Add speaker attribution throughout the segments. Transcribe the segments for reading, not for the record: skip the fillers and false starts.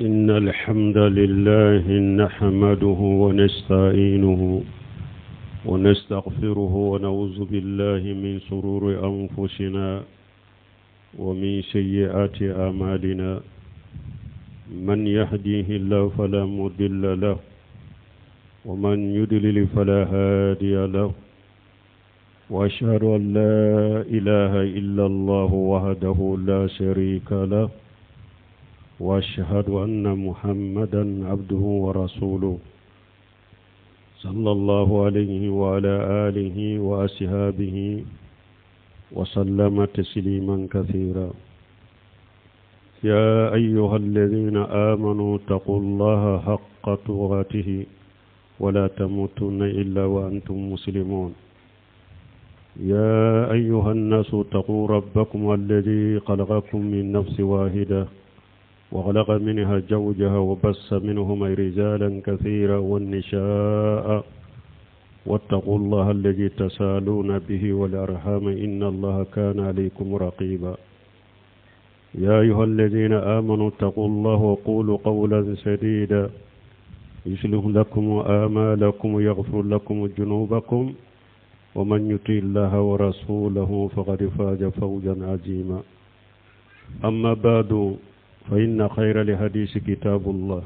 Speaker 1: إن الحمد لله نحمده ونستعينه ونستغفره ونعوذ بالله من شرور أنفسنا ومن سيئات أعمالنا. من يهديه الله فلا مضل له ومن يضلل فلا هادي له، وأشهد أن لا إله إلا الله وحده لا شريك له، وأشهد أن محمدا عبده ورسوله صلى الله عليه وعلى آله وأصحابه وسلم تسليما كثيرا. يا أيها الذين آمنوا اتقوا الله حق تقاته ولا تموتن إلا وأنتم مسلمون. يا أيها الناس اتقوا ربكم الذي خلقكم من نفس واحدة وخلق منها زوجها وبث منهما رجالا كثيرا والنساء، واتقوا الله الذي تسالون به والأرحام إن الله كان عليكم رقيبا. يا أيها الذين آمنوا اتقوا الله وقولوا قولا سديدا يصلح لكم أعمالكم ويغفر لكم ذنوبكم، ومن يطع الله ورسوله فقد فاز فوزا عظيما. أما بعد، فإن خير الحديث كتاب الله،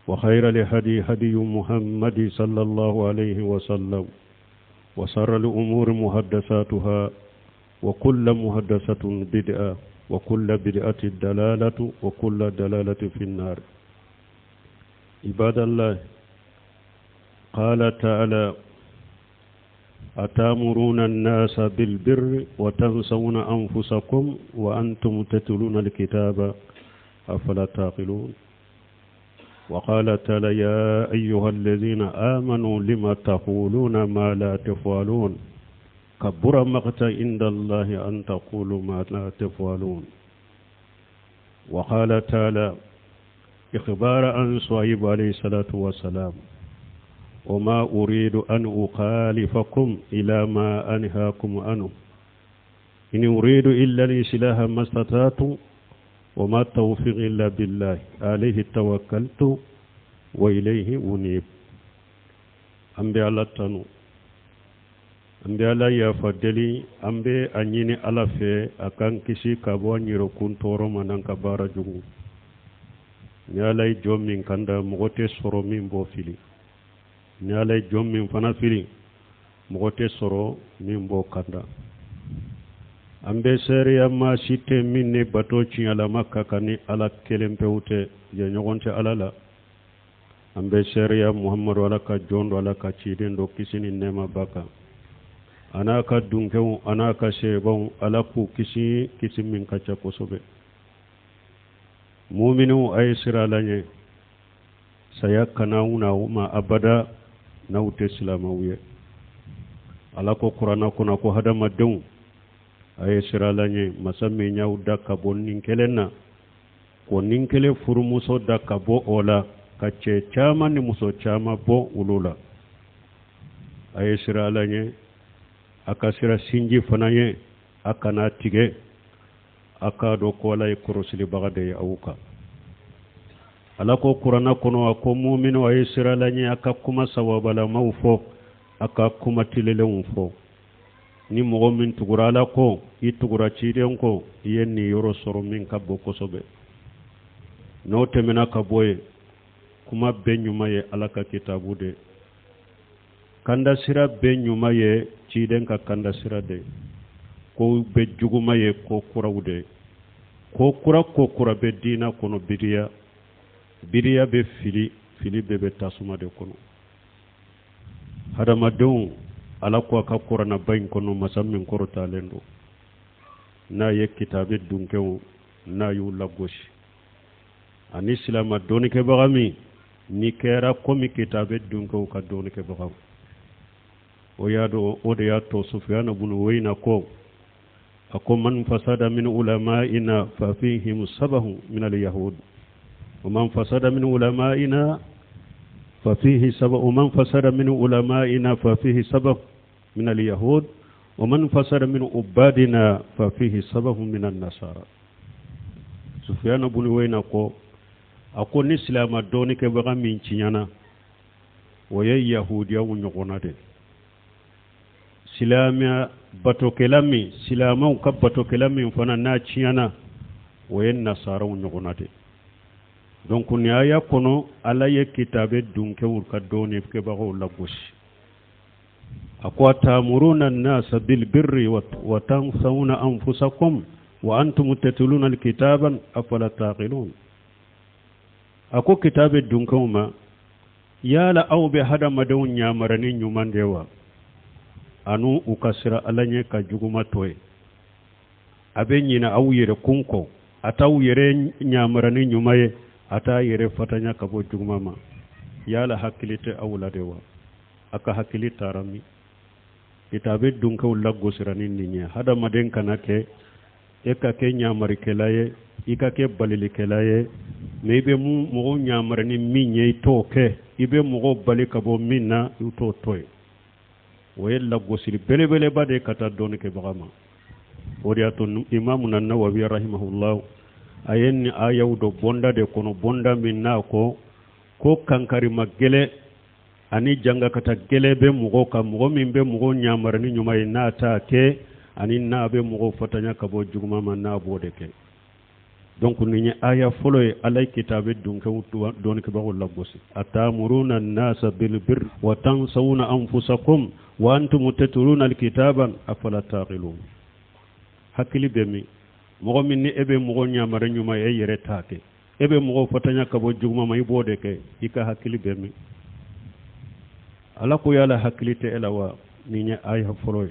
Speaker 1: وخير الهدي هدي محمد صلى الله عليه وسلم، وشر الأمور محدثاتها، وكل محدثة بدعة، وكل بدعة دلالة، وكل دلالة في النار. عباد الله، قال تعالى: أتأمرون الناس بالبر وتنسون أنفسكم وأنتم تتلون الكتاب أفلا تعقلون. وقال تعالى: يا أيها الذين آمنوا لما تقولون ما لا تفعلون كبر مقتا عند الله أن تقولوا ما لا تفعلون. وقال تعالى إخبار عن شعيب عليه الصلاة والسلام: وما أريد أن أخالفكم إلى ما أنهاكم عنه إن أريد إلا الإصلاح ما استطعت وما التوفيق إلا بالله عليه توكلت وإليه أنيب. أمبي الله تنو أمبي الله يفضلي أمبي أنيني الله في أكان كسي كابوان يركون تورو منان كبارا جمو نيالاي جوم من كندا مغوتي سورو من بوفيلي نيالاي جوم من فنافيلي مغوتي سورو من بو كندا. ambe seri amma sitte minne bato ci ala makka kani ala kelempewte je nyogonte ala la. ambe seri muhammadu ala ka jondo ala ka ciden do kisini nema baka anaka dunkew anaka sebon ala ku kisi min kacha kosobe. mu'minu ay siralanye sayakana una ma abada nawte islamawiye ala ko qur'ana kuna ko hadama dew ay siralanye masami nyaw dakka bon ninkelenna ko ninkele furumuso dakka bo ola kacce chama ni muso chama bo ulula. ay siralanye akasira sinji fananye akana tige akado ko lay kurusli bagade awuka ala ko qur'ana kono ko mu'minu ay siralanye akakuma sawabala mawfo akakuma tilele mfo ni mogo min tugura ala ko i tugura ciden ko yen ni yoro soro min kabbo kosobe no temena kaboye kuma be nyuma ye ala ka kitabu de kanda sira be nyuma ye ciden ka kanda sira de ko be juguma ye ko kurawde ko kura be dina kono bidiya be fili be tasuma de kono hadama don ala ko ka qur'ana bayin kono masammin korota lendo na ye kitabe dunkew na yu lagoshi ani silama doni ke bagami ni kera komi kitabe dunkew ka doni ke bagam o yado o de yato sufyan ibn wayna ko ako man fasada min ulama'ina fa fihim sabahu min al-yahud wa man fasada min ulama'ina ففيه سبب ومن فسر من علمائنا ففيه سبب من اليهود ومن فسر من عبادنا ففيه سبب من النصارى. سفيان بن وينا ko ako ni silama doni ke baga min cinyana waye yahudiya wunyogona de silama bato kelami silama ka bato kelami fana na cinyana waye nasara wunyogona de donc ni aya kono ala ye kitabe dunke wurka doni ke baga lagoshi ako tamuruna an-nasa bil birri wa tansawna anfusakum wa antum tatluna al-kitaba afala taqilun ako kitabe dunkuma yala awbe hada madawun nyamarani nyumandewa anu ukasira alanye ka juguma toy abenyina awyere kunko atawyere nyamarani nyumaye ata yere fatanya kabo juguma ma yala hakilite awladewa aka hakilita rami kitabe dunkaw laggosirani ninya hada maden kanake eka ke nyamari kelaye ika ke balili kelaye mebe mo nyamarani minye toke ibe mo bali kabo minna uto toy way laggosiri belebele bade kata don ke bagama woriato imam an-Nawawi rahimahullah ayen ayawdo bonda de kono bonda minna ko kankari magele ani janga kata gelebe mugo ka mugo mimbe mugo nyamarani nyumay nata ke ani nabe mugo fatanya kabo juguma man na bodeke donc ni aya folo e alay kitabe dunke wutu don ke bagol lagosi atamuruna an-nasa bil birri wa tansawuna anfusakum wa antum tatluna al-kitaba afala taqilun hakili bemi mugo minni ebe mugo nyamarani nyumay e yere take ebe mugo fatanya kabo juguma may bodeke ika hakili bemi alako yala hakilite elawa ninya aya foloy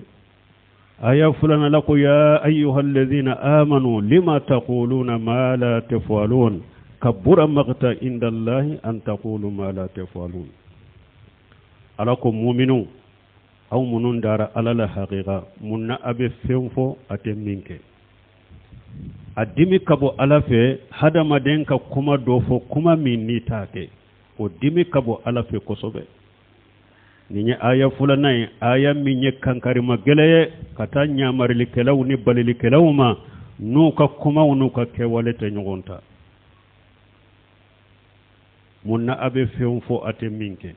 Speaker 1: aya fulana lako ya ayyuhalladhina amanu lima taquluna ma la tafalun kabura maghta indallahi an taqulu ma la tafalun alako mu'minu aw munun dara alala haqiqa munna abe fenfo ateminke adimi kabo alafe hadama denka kuma dofo kuma minni take o dimi kabo alafe kosobe ninya aya fulana aya minye kankari mageleye kata nyamarili kelaw ni balili kelawma nuka kuma unuka kewalete nyogonta munna abe fenfo ate minke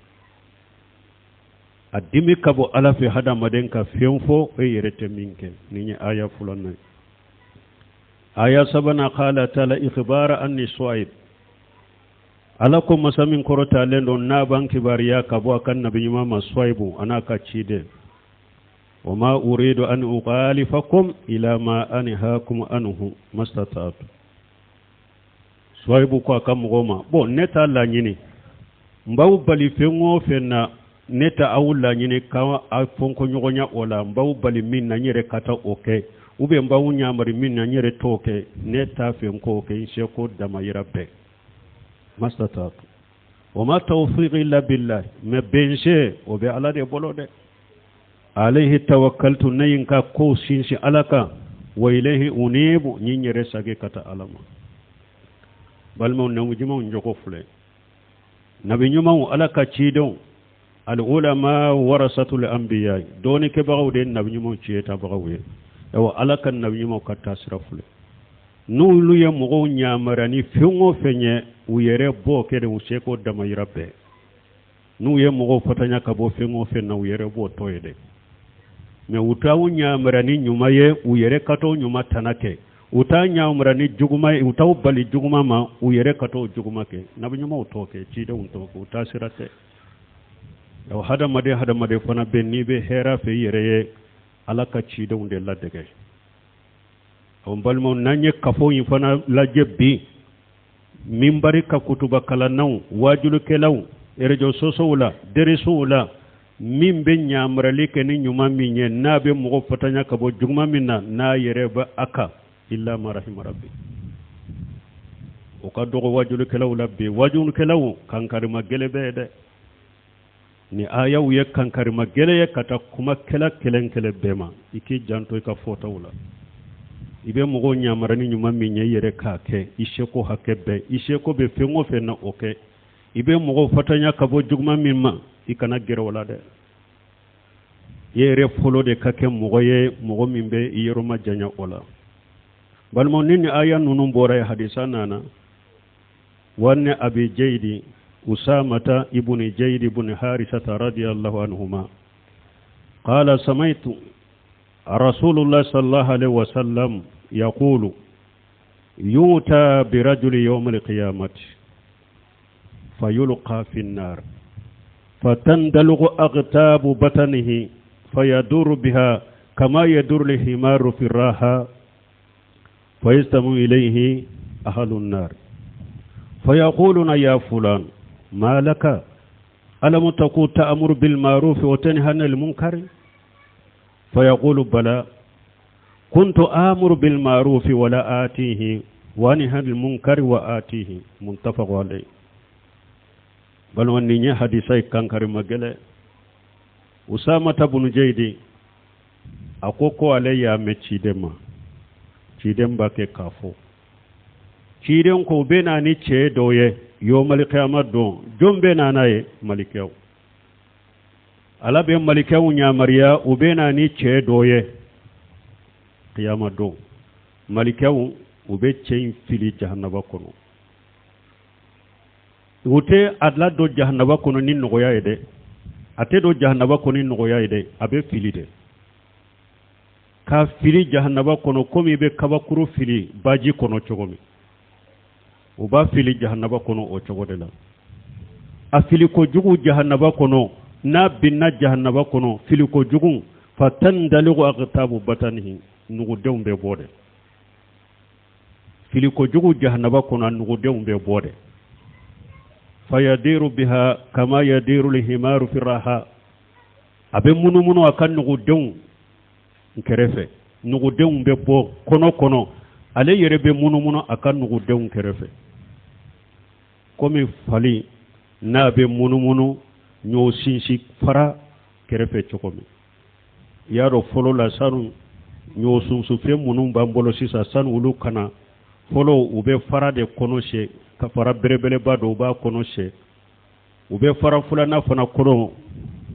Speaker 1: adimi kabo alafi hada madenka fenfo e yerete minke ninya aya fulana aya sabana qala tala ikhbara anni suaib alako masamin korota lendo na banki bariya kabo akan nabi mama swaibu anaka chide wama uridu an uqalifakum ila ma anhaakum anhu mastata'at swaibu ko akam goma bo neta la nyini mbaw bali fengo fenna neta awula nyini ka afonko nyogonya ola mbaw bali min na nyere kata oke ube mbaw nyamari min na nyere toke neta fenko oke insheko damayira be mastata'at wama tawfiqi illa billah me benje o be ala de bolode alayhi tawakkaltu nayinka ko sinsi alaka wa ilayhi unibu nyinyere sage kata alama balmo nawjimo njoko fule nabi nyuma alaka chidon al ulama warasatul anbiya doni ke bagawde nabi nyuma chieta bagawwe yawa alaka nabi nyuma kata sirafule nulu ya mugo nyamarani fiungo fenye uyere bo kede useko damayira be nu ye mugo fatanya kabo fiungo fenna uyere bo toyede me utawu nyamarani nyuma ye uyere kato nyuma tanake uta nyamarani juguma utawu bali juguma ma uyere kato juguma ke nabi nyuma utoke chide untoko utasirate yaw hada made fana benni be hera fe yere alaka chide unde ladege on balmo nanye kafo yifana la jebbi mimbari ka kutuba kala naw wajulu kelaw erejo sosowla deresowla mimbe nyamrali ken nyuma minye nabe mugo fatanya kabo jugma minna na yereba aka illa ma rahim rabbi o ka dogo wajulu kelaw labbi wajulu kelaw kankari magelebe de ni ayaw ye kankari magele kata kuma kela kelenkele bema iki janto ka fotawla ibe mugo nyamarani nyuma minye yere kake isheko hakebe isheko be fengo fena oke ibe mugo fatanya kabo jugma mimma ikana gere wala de yere folo de kake mugo ye mugo mimbe yeroma janya wala balmo nini aya nunum bora hadisa nana وأن أبي جيد أسامة ابن جيد بن حارثة رضي الله عنهما قال سمعت رسول الله صلى الله عليه وسلم يقول يؤتى برجل يوم القيامة فيلقى في النار فتندلق أغتاب بطنه فيدور بها كما يدور الحمار في الراحة فيستمع إليه أهل النار فيقولون يا فلان ما لك ألم تكن تأمر بالمعروف وتنهى عن المنكر فيقول بلى كنت آمر بالمعروف ولا آتيه وأنهى عن المنكر وآتيه متفق عليه بل وني حديثي كان كريم مجلة أسامة بن جيد أكوكو علي متشيدما تشيدم باكي كافو تشيدم كو بينا ني تشي دويه يوم القيامة دون جون بينا ناي ملكيو ala be malikaw nyamariya ubena ni che doye qiyama do malikaw ube che fili jahannaba kono wote adla do jahannaba kono ni nogoya ede ate do jahannaba kono ni nogoya ede abe fili de ka fili jahannaba kono komi be kabakuru fili baji kono chogomi uba fili jahannaba kono o chogode la a fili ko jugu jahannaba kono na binna jahannaba kono fili ko jugun fatandaligu aqtabu batanihi nugu dewbe bode fili ko jugu jahannaba kono nugu dewbe bode fayadiru biha kama yadiru alhimaru fi raha abe munumunu akan nugu dew kerefe nugu dewbe bo kono ale yere be munumunu akan nugu dew kerefe komi fali na be munumunu ñoo sinsi fara kerefe cokomi yaro folo la sanu ñoo sunsu fe munum bambolo sisa sanu ulu kana folo ube fara de kono she ka fara berebele bado ba kono she ube fara fulana fana kono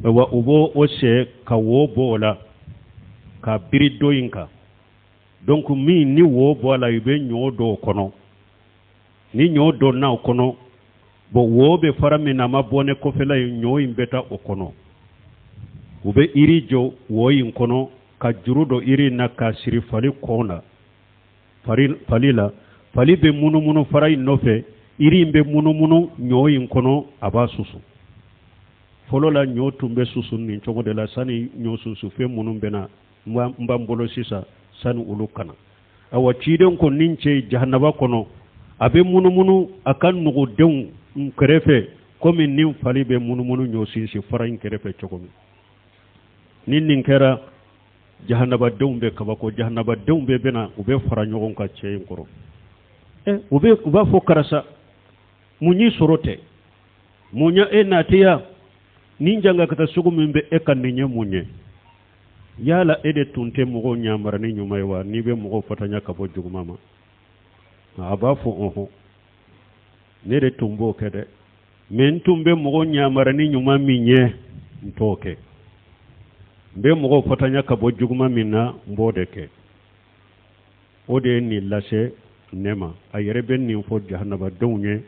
Speaker 1: wa ubo o she ka wo bola ka biri doyinka donc mi ni wo bola ube ñoo do kono ni ñoo do na kono bo wobe farami na mabone ko fela nyoy mbeta okono ube iri jo woyin kono ka jurudo iri na ka siri fali kona falila fali be munu farai nofe iri mbe munu nyoyin kono aba susu folo la nyotu mbe susu ni chogo de la sani nyosusu fe munu bena mbambolo sisa sani ulukana awa chiden ko ninche jahannaba kono abe munu akan nugo dew kerefe komi nin fali be munumunu nyosinsi farain kerefe chokomi nin kera jahannaba dewbe kabako jahannaba dewbe bena ube fara nyogon ka cheyin koro uba fo karasa munyi sorote munya natiya ninjanga kata sugumi be ekan ninye munye yala ede tunte mugo nyamara ni nyumaywa ni be mugo fatanya kabo jugumama abafo oho nere tumbo kede men tumbe mogo nyamara ni nyuma minye ntoke mbe mogo fatanya kabo juguma minna mbodeke ode ni lashe nema ayere ben ni fo jahannaba donye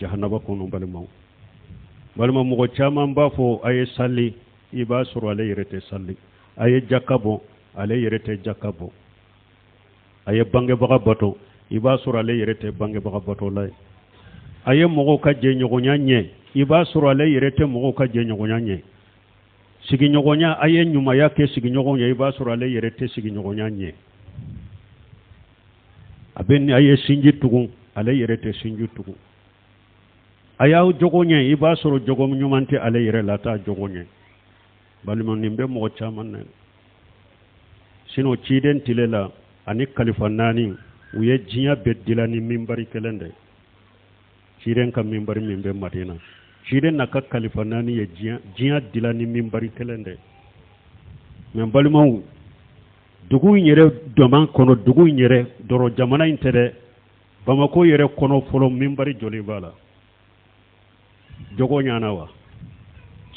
Speaker 1: jahannaba kono balma mogo chama mbafo aye salli iba suru ale yerete salli aye jakabo ale yerete jakabo aye bange baga bato iba suru ale yerete bange baga bato lay aye mogo ka je nyogonya nye iba suru ale yerete mogo ka je nyogonya nye sigi nyogonya aye nyuma yake sigi nyogonya iba suru ale yerete sigi nyogonya nye aben aye sinji tugun ale yerete sinji tugun ayaw jogonye iba suru jogom nyumante ale yere lata jogonye balimo nimbe mogo chaman ne sino chiden tilela ani kalifanani uye jinya bedila ni mimbari kelende chiden ka mimbari mimbe madina chiden naka kalifanani ye jinya dila ni mimbari kelende men balimo dugu nyere doman kono dugu nyere doro jamana intere bamako yere kono folo mimbari joli bala jogo nyana wa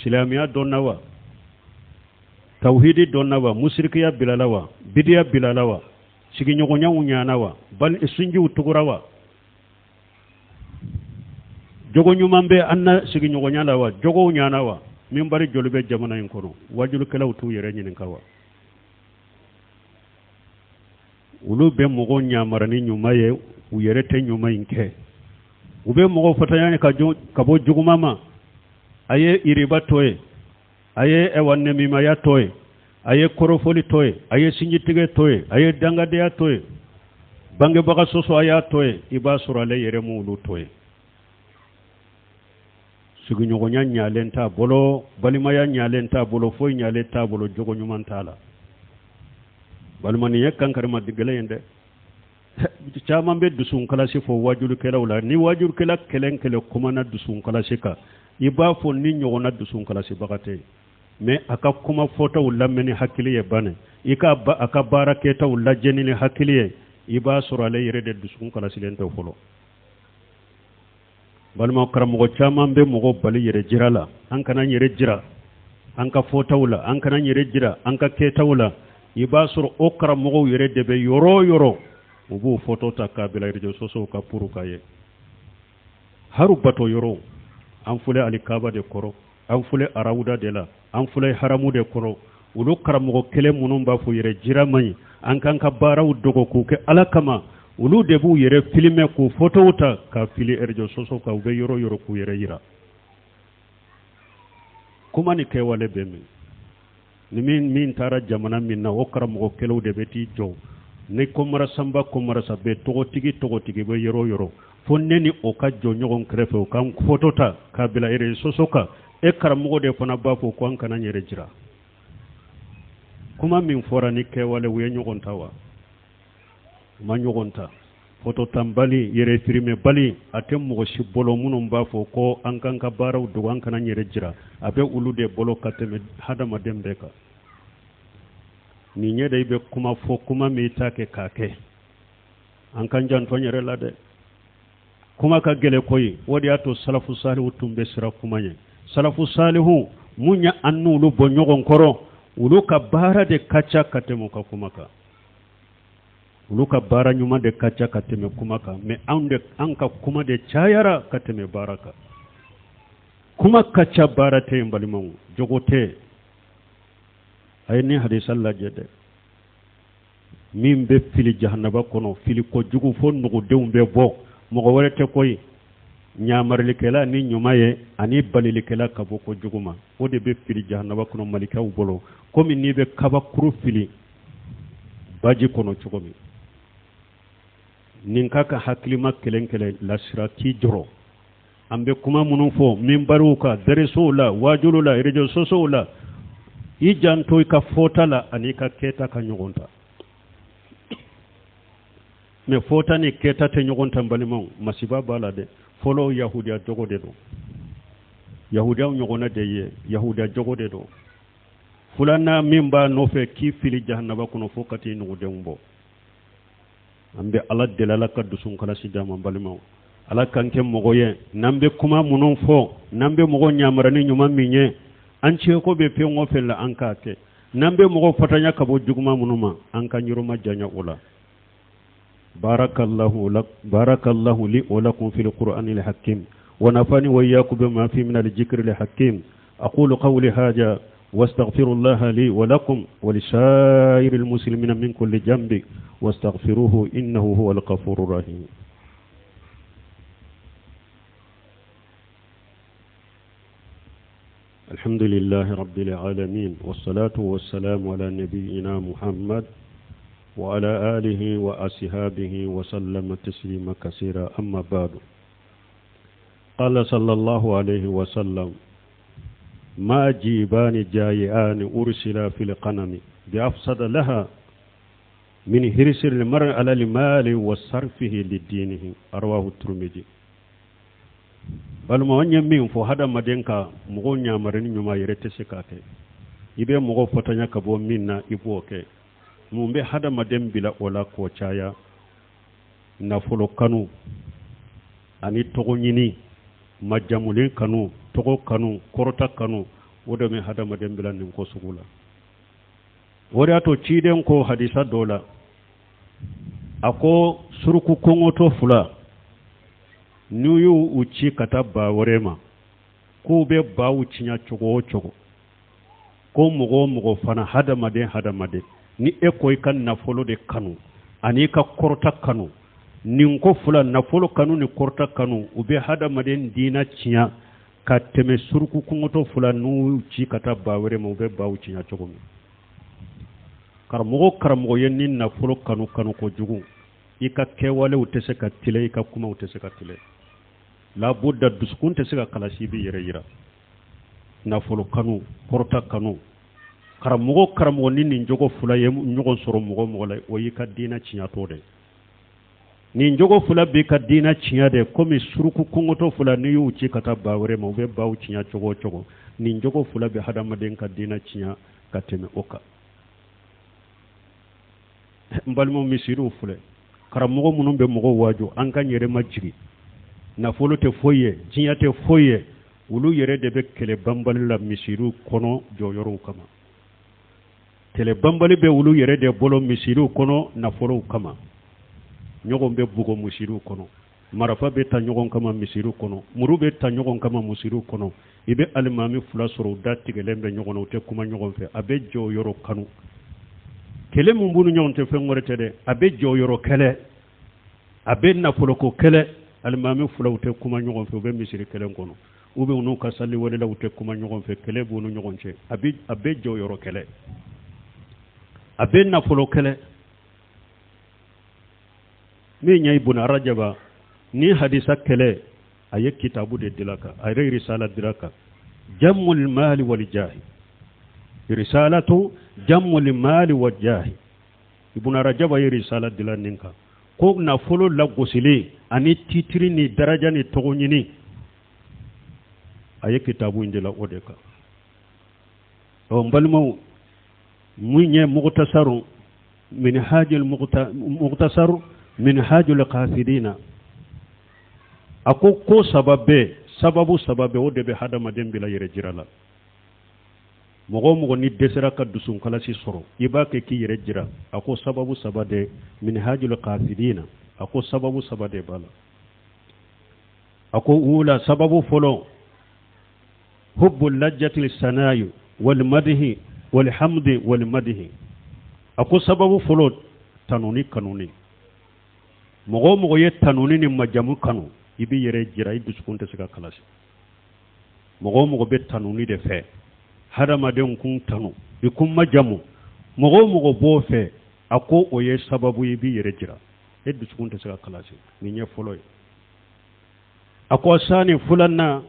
Speaker 1: silamiya donna wa tawhidi donna wa musrikiya bilala wa bidiya bilala wa sigi nyogonya nyana wa bal isinji utugura wa jogo nyuman be anna sigi nyogo nyala wa jogo nyana wa min bari jolbe jamana en kono wajulu kala utu yere nyin kawa ulu be mogo nyamarani nyuma ye u yere te nyuma inke ube mogo fatayani ka bo jugumama aye iriba toye aye ewanne mima ya toye aye korofoli toye aye sinjitige toye aye dangadeya toye bange baga soso aya toye iba surale yere mu ulu toye sugu nyogonya nyalenta bolo balimaya nyalenta bolo foy nyalenta bolo jogo nyumantala balmani yakkan karma digale yende chama be dusun kala si fo wajulu kala wala ni wajulu kala kelen kele kuma na dusun kala sika iba fo ni nyogona dusun kala si bagate me aka kuma fota wala meni hakili ye bane aka baraketa wala jenini hakili ye iba surale yere de dusun kala silento folo balma karamo chama be mogo bali yere jirala an kana yere jira an ka fota wala an kana yere jira an ka keta wala iba sur okra mogo yere de be yoro ubu foto ta kabila irjo soso ka puru kaye haru bato yoro an fule alikaba de koro an fule arawuda de la an fule haramu de koro ulu karamogo kele munun ba fu yere jira mai an kan ka baraw dogo ku ke alakama ulu debu yere filme ku foto ta ka fili irjo soso ka ube yoro ku yere yira kuma ni ke wale be ni min tara jamana min na okra mo kelo de beti jo ne ko mara samba ko mara sabe togo tigi be yoro fonne ni o ka jo nyogon krefe o kan fotota ka bila ere sosoka e karamo de fona ba fo ko an kana nyere jira kuma min fora ni ke wale we nyogon tawa ma nyogon ta foto tambali yere firime bali atem mo shi bolo munum ba fo ko an kan ka baraw do an kana nyere jira abe ulude bolo kateme hadama dembe ka ni nyede be kuma fo kuma mi take kake an kan jan to nyere lade kuma ka gele koyi wodi ato salafu salihu tumbe sira kuma nye salafu salihu munya annu lu bo nyogon koro ulu ka bara de kacha katemo ka kuma ka ulu ka bara nyuma de kacha kateme kuma ka me ande anka kuma de chayara kateme baraka kuma kacha bara te mbalimu jogote ayni hadith Allah jede min be fili jahannaba kono fili ko jugu fon nugo deumbe bo mo ko warete koy nyamarli kala ni nyumaye ani balili kala kabo ko juguma wode be fili jahannaba kono malika u bolo komi ni be kaba kuru fili baji kono chugomi nin kaka haklima kelenkele lasira ki joro ambe kuma munun fo min baruka dareso la wajulu la rejo soso la ijanto ka fota la ani ka keta ka nyogonta me fota ni keta te nyogonta mbalimon masiba bala de folo yahudiya jogo de do yahudiya nyogona de ye yahudiya jogo de do fulana mimba no fe ki fili jahannaba kuno fokati no de mbo ambe ala delala ka dusun kala si jama mbalimon ala kanke mogoye nambe kuma munon fo nambe mogo nyamarani nyuma minye anche ko be pe ngofel la ankate nambe mogo fatanya kabo juguma munuma anka nyuruma janya ula barakallahu li wa lakum fil qur'anil hakim wa nafani wa iyyakum bima fi min al dhikril hakim aqulu qawli hadha wastaghfirullaha li wa lakum wa lisa'iril muslimina min kulli dhanbi wastaghfiruhu innahu huwal ghafurur rahim. الحمد لله رب العالمين والصلاة والسلام على نبينا محمد وعلى آله وأصحابه وسلم تسليما كثيرا أما بعد قال صلى الله عليه وسلم ما جيبان جائعان أرسلا في القنم بأفسد لها من هرس المرء على المال وصرفه لدينه أرواه الترمذي balma wanya min fo hada madenka mugo nyamarini nyuma yerete sekate ibe mugo fotanya kabo minna iboke mumbe hada madem bila wala ko chaya na folo kanu ani togo nyini majamulin kanu togo kanu korota kanu wodo me hada madem bila nin ko sugula wori ato ciden ko hadisa dola ako suruku kongoto fula nuyu uci kata ba warema ko be ba ucinya cogo cogo ko mugo fana hadamade ni koy kan nafolo de kanu ani ka korta kanu nin ko fula nafolo kanu ni korta kanu ube hadamade dina cinya ka teme surku kungoto fula nu ci kata ba warema ube ba ucinya cogo mi karamogo yenni nafolo kanu ko jugu ika kewale utese ka tile ika kuma utese ka tile la budda duskun tese ka kalasi bi yere yira nafolo kanu porta kanu karamogo ni jogo fula ye nyogon soro mogo la o yika dina cinya to de ni jogo fula be ka dina cinya de komi suruku kungoto fula ni yu ci kata bawre mo be bawu cinya cogo ni jogo fula be hadamaden ka dina cinya ka teme oka mbalmo misiru fule karamogo munun be mogo wajo an kan yere majigi nafolo te foye jinya te foye wulu yere de be kele bambali la misiru kono joyoro kama kele bambali be wulu yere de bolo misiru kono nafolo kama nyogon be bugo misiru kono marafa be ta nyogon kama misiru kono muru be ta nyogon kama misiru kono ibe almami fula soro datigelembe nyogon te kuma nyogon fe abe joyoro kanu kele mun bunu nyonte fengorete de abe joyoro kele abe nafolo ko kele almami fulawte kuma nyogon fe be misiri kele ngono ube unu ka salli wala lawte kuma nyogon fe kele bunu nyogon che abe joyoro kele abe nafolo kele mi nyai buna rajaba ni hadisa kele aye kitabu de dilaka aye risala dilaka jamul mali wal jahi risalatu jamul mali wal jahi ibn rajaba yi risala dilaninka ko na folo la gosile ani titri ni daraja ni togonyini aye kitabu indila odeka o mbalmo munye mughtasaru min hajil mughtasaru min hajul qasidina ako ko sababu o debe hadama dembila yere jirala mogo ni desera ka dusun kala si soro ibake ki yere jira ako sababu sabade min hajul qasidina ako sababu sabade bala ako ula sababu folo hubbul lajjati lisanayu wal madhi wal hamdi wal madhi ako sababu folo tanuni kanuni mogo ye tanuni ni majamu kanu ibi yere jira idusukun te sika kalasi mogo be tanuni de fe hadamaden kun tanu ikun majamu mogo bo fe ako oye sababu ibi yere jira idusukun te sika kalasi ni nye folo ako sani fulanna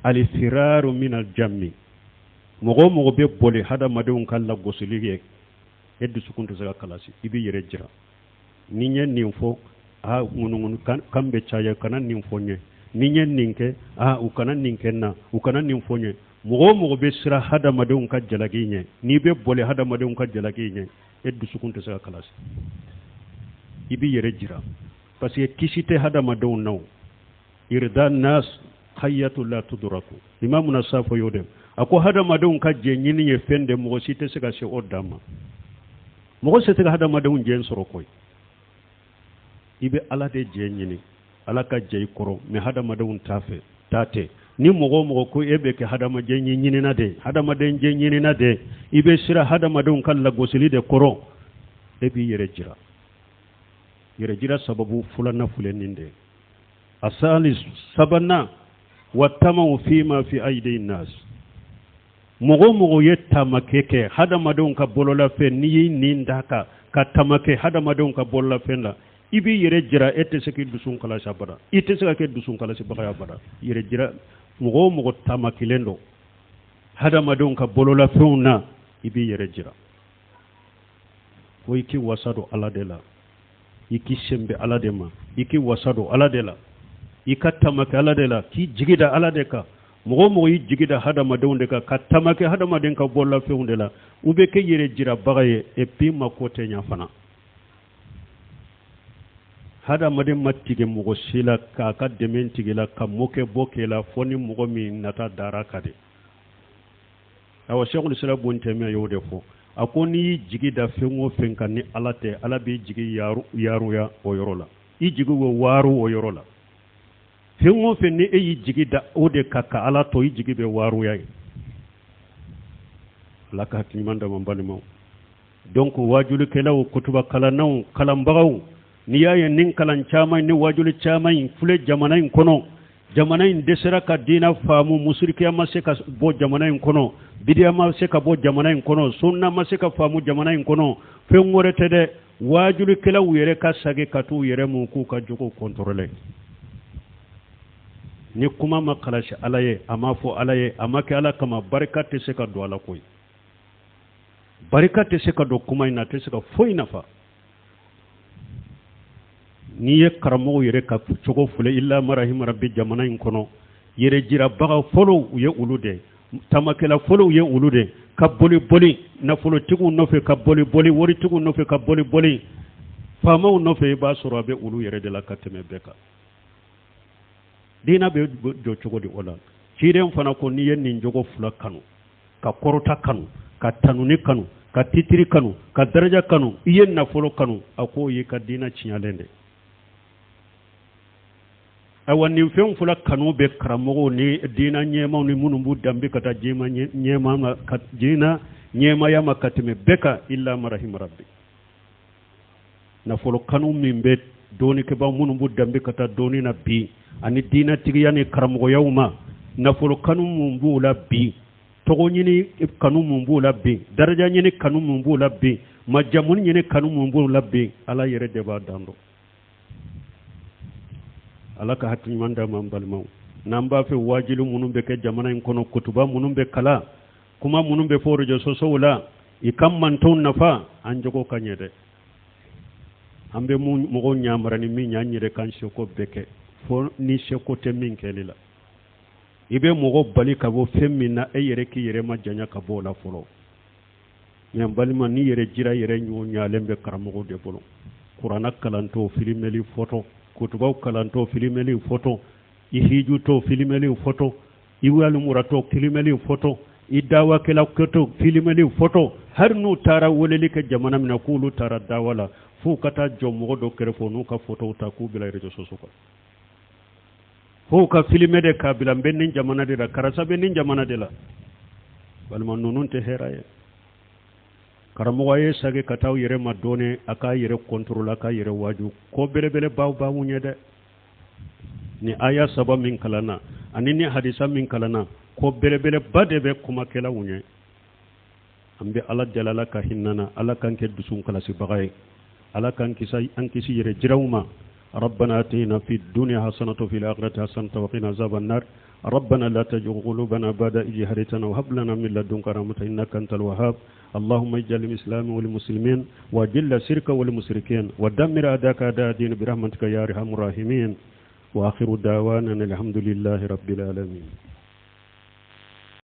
Speaker 1: alifiraru min aljammi mogo be bole hadamaden kan la gosiliye idusukun te sika kalasi ibi yere jira ni nye ninfo a ngunungun kambe chaya kana ninfonye ninye ninke a ukana ninkenna ukana ninfonye mogo be sira hada madun ka jalaginye ni be bole hada madun ka jalaginye eddu sukunta sa kalasi ibi yere jira parce que kisite hada madun naw irda nas khayatu la tudraku imamuna safo yodem ako hada madun ka je nyini ye fende mogo site se ga se odama mogo site ga hada madun je soro koy ibe ala de je nyini ala ka je koro me hada madun tate ni mogo ko ebe ke hada ma je nyini na de hada ma de je nyini na de ibe sira hada madun kan la gosili de koro ebi yere jira sababu fulana fuleninde asali sabana watama fima fi aidi nas mogo ye tamakeke hada madun ka bolola fe ni ndaka ka tamake hada madun ka bolola fe la ibi yere jira ete seki dusun kala sabara ite seka ke dusun kala sibaka bara yere jira mogo tamakilendo hada madun ka bolola feuna ibi yere jira ko iki wasado aladela iki sembe aladema iki wasado aladela ikatamake aladela ki jigida aladeka mogo yi jigida hada madun de ka tamake hada madun ka bolola feundela ube ke yere jira bagaye e pi makote nya fana hada madin mattige mogo sila ka demen tigela ka moke bokela foni mogo mi nata dara kade awa shekul sila bonte me yode fo akoni jigi da fengo fenka ni alate ala be jigi yaru ya o yorola i jigi wo waru o yorola fengo fenni e yi jigi da ode kaka ala to yi jigi be waru yayi laka hakki manda man balimo donc wajulu kelaw kutuba kala naw kala mbagaw ni yaye nin kalan chama ni wajulu chama fule jamana in kono jamana in desera ka dina famu musrikiya maseka bo jamana in kono bidiya maseka bo jamana in kono sunna maseka famu jamana in kono fengore tede wajulu kelaw yere ka sage katu yere mu ku ka jogo contrôler ni kuma makalashi alaye ama fo alaye ama ke ala kama barakate se ka do ala koy barakate se ka do kuma ina te se ka fo ina fa ni ye karamo yere ka cogo fule illa marahim rabbi jamana in kono yere jira baga folo ye ulude tamakela folo ye ulude ka boli boli na folo tigu nofe ka boli boli wori tigu nofe ka boli boli fama nofe ba soro be ulu yere de la kateme beka dina be jo cogo di wala ciren fana ko ni yen ni jogo fula kanu ka korota kanu ka tanuni kanu ka titiri kanu ka daraja kanu yen na folo kanu ako yi ka dina cinyalende awan ni fen fula kanu be karamogo ni dina nyema ni munumbu dambi kata jima nyema kat jina nyema ya makatime beka illa marahim rabbi na folo kanu mimbe doni ke ba munumbu dambi kata doni na bi ani dina tigiya ni karamogo yauma na folo kanu mumbu la bi togo nyini kanu mumbu la bi daraja nyini kanu mumbu la bi majamun nyini kanu mumbu la bi ala yere deba dando alaka hatti manda mambal maw namba fe wajilu munum be ke jamana en kono kutuba munum be kala kuma munum be forojo so wala ikam man ton nafa an jogo kanyede ambe mu go nyamrani mi nyanyire kan shoko beke fo ni shoko te min kelila ibe mu go bali ka bo femmina e yere ki yere ma janya ka bo la folo nyam balima ni yere jira yere nyu nyalembe karamo de bolo qur'ana kalanto filimeli photo kutubaw kalanto filimeli photo ihiju to filimeli photo iwalu murato filimeli photo idawa kala koto filimeli photo har nu tara woleli ke jamana mina kulu tara dawala fu kata jommo do kerefo nu ka photo ta ku bila rejo sosuko fu ka filimede ka bila bennin jamana de la karasa bennin jamana de la balma nunun te heraye karamo waye sage kataw yere madone aka yere contrôle aka yere waju ko bele bele baw bawu nyede ni aya saba min kalana anini hadisa min kalana ko bele bele bade be kuma kala wunye ambe ala jalala ka hinnana ala kanke dusun kala si bagay ala kanki say ankisi yere jirawma ربنا آتنا في الدنيا حسنة وفي الآخرة حسنة وقنا عذاب النار ربنا لا تزغ قلوبنا بعد إذ هديتنا وهب لنا من لدنك رحمة إنك أنت الوهاب اللهم اجعل الإسلام والمسلمين وجل الشرك والمشركين ودمر أعداءك أعداء الدين برحمتك يا أرحم الراحمين وآخر دعوانا الحمد لله رب العالمين